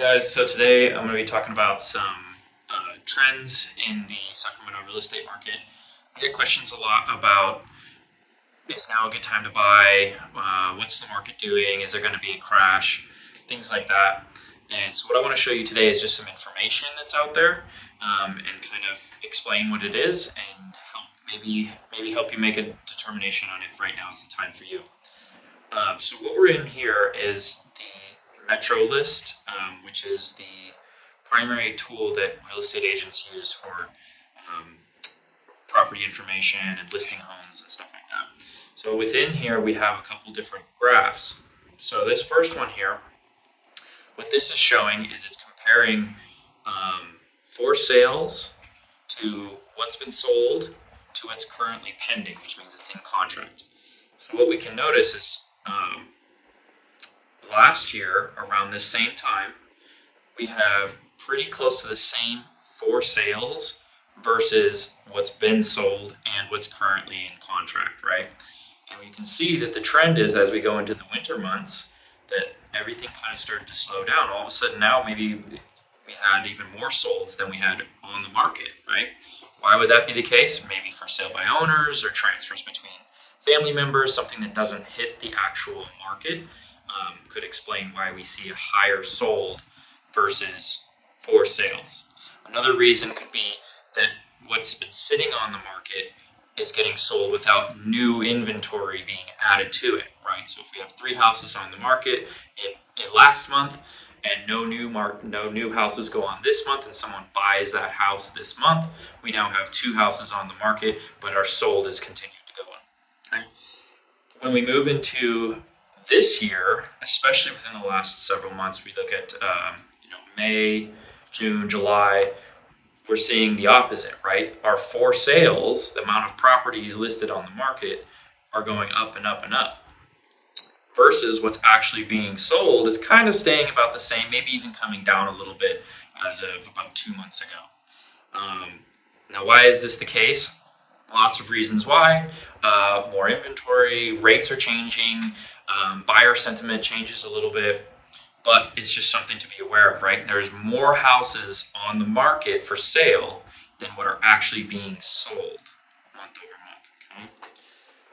Guys, so today I'm going to be talking about some trends in the Sacramento real estate market. I get questions a lot about, is now a good time to buy? What's the market doing? Is there going to be a crash? Things like that. And so what I want to show you today is just some information that's out there, and kind of explain what it is and help maybe help you make a determination on if right now is the time for you. So what we're in here is the Metro List, which is the primary tool that real estate agents use for property information and listing homes and stuff like that. So within here, we have a couple different graphs. So this first one here, what this is showing is it's comparing for sales to what's been sold to what's currently pending, which means it's in contract. So what we can notice is last year, around this same time, we have pretty close to the same for sales versus what's been sold and what's currently in contract, right? And we can see that the trend is, as we go into the winter months, that everything kind of started to slow down. All of a sudden now, maybe we had even more solds than we had on the market, right? Why would that be the case? Maybe for sale by owners or transfers between family members, something that doesn't hit the actual market. Could explain why we see a higher sold versus for sales. Another reason could be that what's been sitting on the market is getting sold without new inventory being added to it, right? So if we have 3 houses on the market in last month and no new houses go on this month and someone buys that house this month, we now have 2 houses on the market, but our sold is continuing to go up. Okay? When we move into this year, especially within the last several months, we look at May, June, July, we're seeing the opposite, right? Our for sales, the amount of properties listed on the market, are going up and up and up. Versus what's actually being sold is kind of staying about the same, maybe even coming down a little bit as of about 2 months ago. Now, why is this the case? Lots of reasons why. More inventory, rates are changing, buyer sentiment changes a little bit, but it's just something to be aware of, right? There's more houses on the market for sale than what are actually being sold month over month, okay?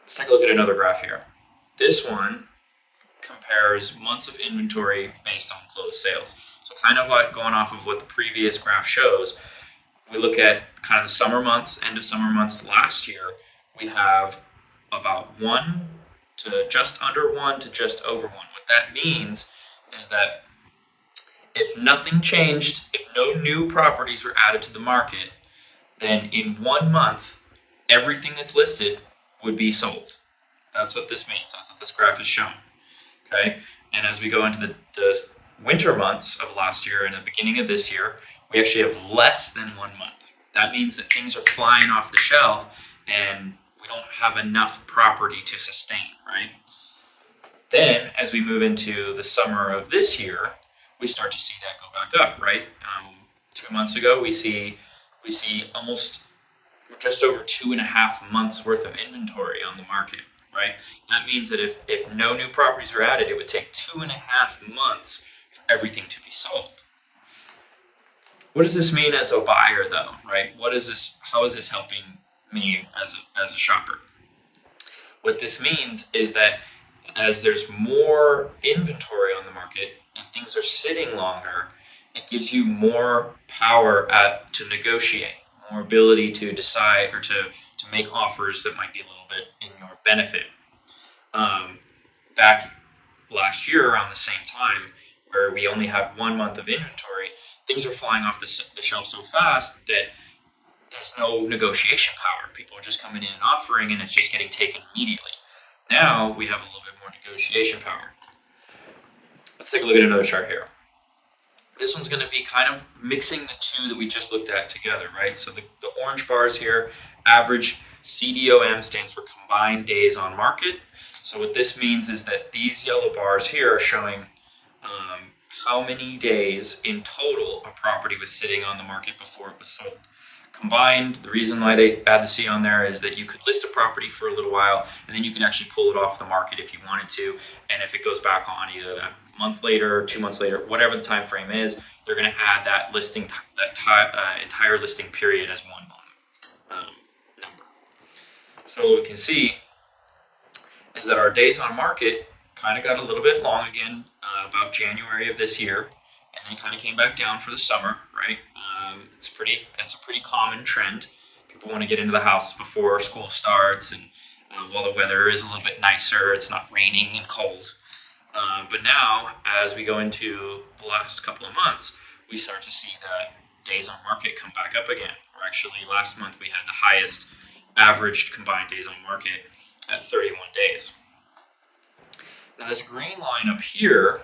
Let's take a look at another graph here. This one compares months of inventory based on closed sales. So kind of like going off of what the previous graph shows, we look at kind of the summer months, end of summer months last year, we have about 1 to just under 1 to just over 1. What that means is that if nothing changed, if no new properties were added to the market, then in 1 month, everything that's listed would be sold. That's what this means. That's what this graph is showing. Okay, and as we go into the winter months of last year and the beginning of this year, we actually have less than 1 month. That means that things are flying off the shelf and we don't have enough property to sustain, right? Then, as we move into the summer of this year, we start to see that go back up, right? 2 months ago, we see almost just over 2.5 months worth of inventory on the market, right? That means that if no new properties were added, it would take 2.5 months for everything to be sold. What does this mean as a buyer, though, right? How is this helping me as a shopper? What this means is that as there's more inventory on the market and things are sitting longer, it gives you more power to negotiate, more ability to decide or to make offers that might be a little bit in your benefit. Back last year around the same time, where we only had 1 month of inventory, things are flying off the shelf so fast that there's no negotiation power. People are just coming in and offering, and it's just getting taken immediately. Now we have a little bit more negotiation power. Let's take a look at another chart here. This one's going to be kind of mixing the two that we just looked at together, right? So the orange bars here, average CDOM stands for combined days on market. So what this means is that these yellow bars here are showing how many days in total a property was sitting on the market before it was sold. Combined, the reason why they add the C on there is that you could list a property for a little while and then you can actually pull it off the market if you wanted to, and if it goes back on either that month later, 2 months later, whatever the time frame is, they're going to add that entire listing period as one number. So what we can see is that our days on market kind of got a little bit long again about January of this year, and then kind of came back down for the summer, right? That's a pretty common trend. People want to get into the house before school starts, and while the weather is a little bit nicer, it's not raining and cold. But now, as we go into the last couple of months, we start to see that days on market come back up again. Or actually, last month we had the highest averaged combined days on market at 31 days. Now this green line up here,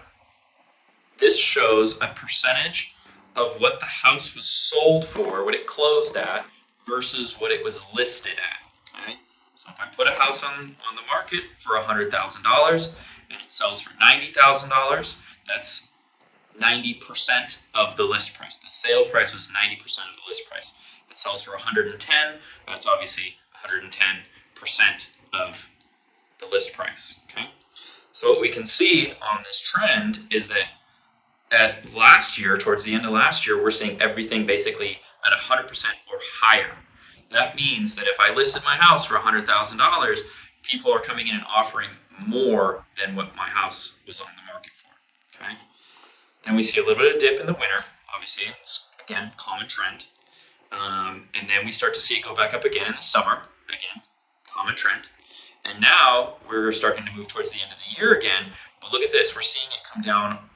this shows a percentage of what the house was sold for, what it closed at, versus what it was listed at. Okay, so if I put a house on the market for $100,000 and it sells for $90,000, that's 90% of the list price. The sale price was 90% of the list price. If it sells for 110, that's obviously 110% of the list price. Okay, so what we can see on this trend is that at last year, towards the end of last year, we're seeing everything basically at 100% or higher. That means that if I listed my house for $100,000, people are coming in and offering more than what my house was on the market for. Okay. Then we see a little bit of dip in the winter. Obviously, it's again common trend. And then we start to see it go back up again in the summer. Again, common trend. And now we're starting to move towards the end of the year again. But look at this. We're seeing it come down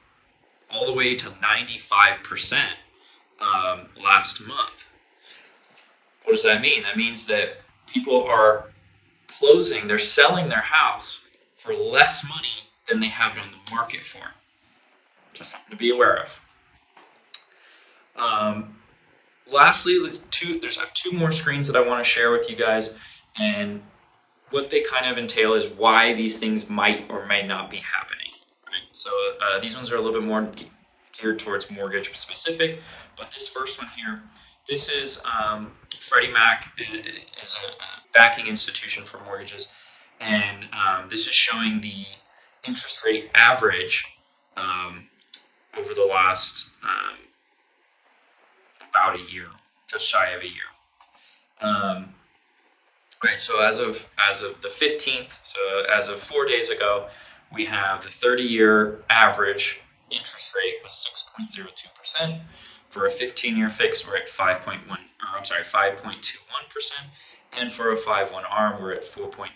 all the way to 95% last month. What does that mean? That means that people are closing, they're selling their house for less money than they have it on the market for. Just something to be aware of. Lastly, I have two more screens that I want to share with you guys, and what they kind of entail is why these things might or may not be happening. Right? So these ones are a little bit more geared towards mortgage specific, but this first one here, this is Freddie Mac is a backing institution for mortgages, and this is showing the interest rate average over the last about a year, just shy of a year. Right, so as of the 15th, so as of 4 days ago, we have the 30-year average interest rate was 6.02%. For a 15-year fix, we're at 5.21%, and for a 5/1 ARM, we're at 4.93%.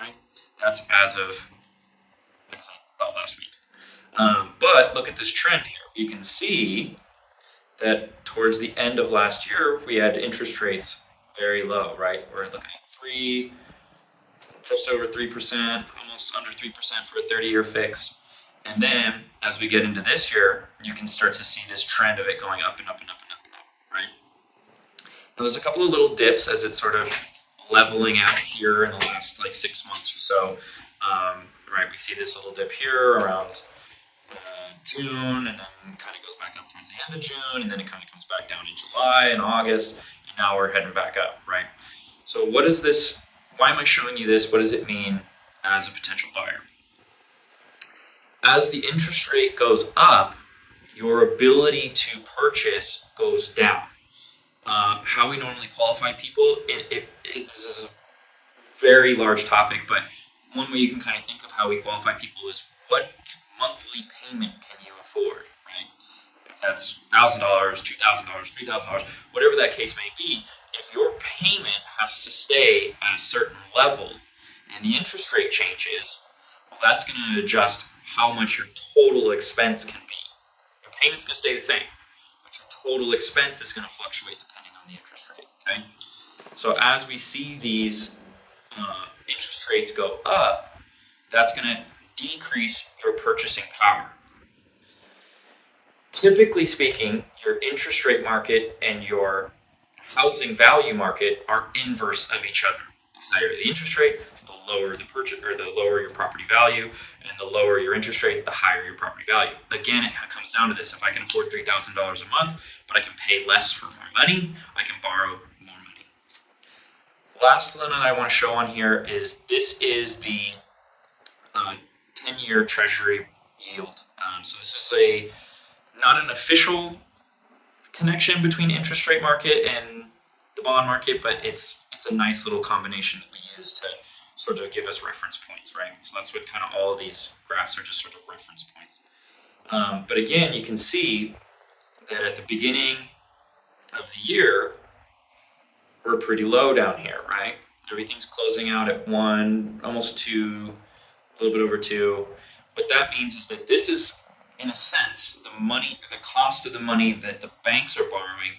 Okay, that's as of about last week. But look at this trend here. You can see that towards the end of last year, we had interest rates very low, right? We're looking at just over 3%, almost under 3% for a 30-year fix. And then as we get into this year, you can start to see this trend of it going up and up and up and up and up, right? Now there's a couple of little dips as it's sort of leveling out here in the last 6 months or so. Right, we see this little dip here around June, and then kind of goes back up towards the end of June, and then it kind of comes back down in July and August, and now we're heading back up, right? So what is this? Why am I showing you this? What does it mean as a potential buyer? As the interest rate goes up, your ability to purchase goes down. How we normally qualify people, this is a very large topic, but one way you can kind of think of how we qualify people is what monthly payment can you afford, right? If that's $1,000, $2,000, $3,000, whatever that case may be, if your payment has to stay at a certain level and the interest rate changes, well, that's going to adjust how much your total expense can be. Your payment's going to stay the same, but your total expense is going to fluctuate depending on the interest rate, okay? So as we see these interest rates go up, that's going to decrease your purchasing power. Typically speaking, your interest rate market and your housing value market are inverse of each other. The higher the interest rate, the lower the purchase, or the lower your property value, and the lower your interest rate, the higher your property value. Again, it comes down to this. If I can afford $3,000 a month, but I can pay less for more money, I can borrow more money. Last one that I want to show on here is this is the 10-year Treasury yield. So this is not an official connection between interest rate market and the bond market, but it's a nice little combination that we use to sort of give us reference points, right? So that's what kind of all of these graphs are, just sort of reference points. But again, you can see that at the beginning of the year, we're pretty low down here, right? Everything's closing out at 1, almost 2, a little bit over 2. What that means is that this is, in a sense, the cost of the money that the banks are borrowing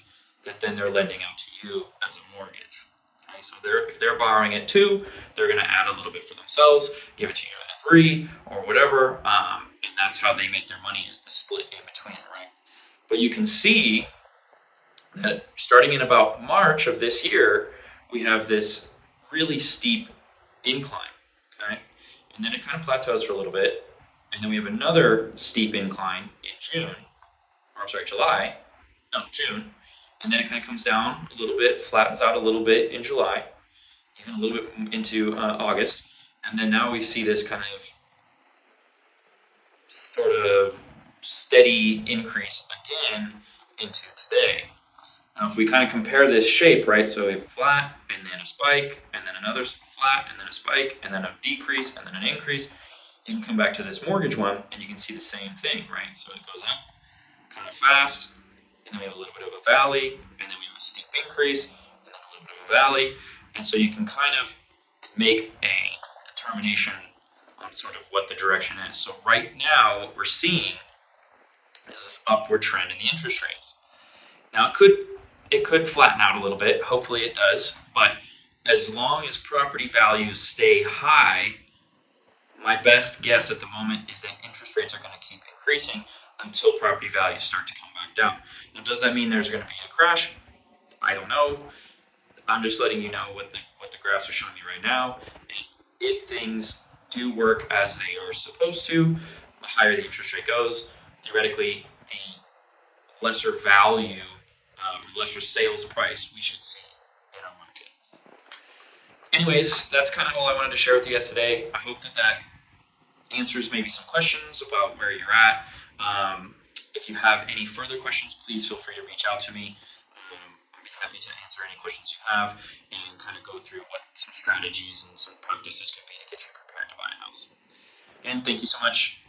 that then they're lending out to you as a mortgage. Okay, so if they're borrowing at 2, they're going to add a little bit for themselves, give it to you at a 3 or whatever, and that's how they make their money, is the split in between, right? But you can see that starting in about March of this year, we have this really steep incline, okay? And then it kind of plateaus for a little bit, and then we have another steep incline in June, and then it kind of comes down a little bit, flattens out a little bit in July, even a little bit into August, and then now we see this kind of sort of steady increase again into today. Now, if we kind of compare this shape, right, so we have a flat, and then a spike, and then another flat, and then a spike, and then a decrease, and then an increase, you can come back to this mortgage one, and you can see the same thing, right? So it goes up kind of fast, and then we have a little bit of a valley, and then we have a steep increase, and then a little bit of a valley, and so you can kind of make a determination on sort of what the direction is. So right now, what we're seeing is this upward trend in the interest rates. Now, it could flatten out a little bit. Hopefully it does. But as long as property values stay high, my best guess at the moment is that interest rates are going to keep increasing until property values start to come back down. Now, does that mean there's going to be a crash? I don't know. I'm just letting you know what the graphs are showing me right now. And if things do work as they are supposed to, the higher the interest rate goes, theoretically, the lesser value, lesser sales price we should see in our market. Anyways, that's kind of all I wanted to share with you guys today. I hope that answers maybe some questions about where you're at. If you have any further questions, please feel free to reach out to me. I'd be happy to answer any questions you have and kind of go through what some strategies and some practices could be to get you prepared to buy a house. And thank you so much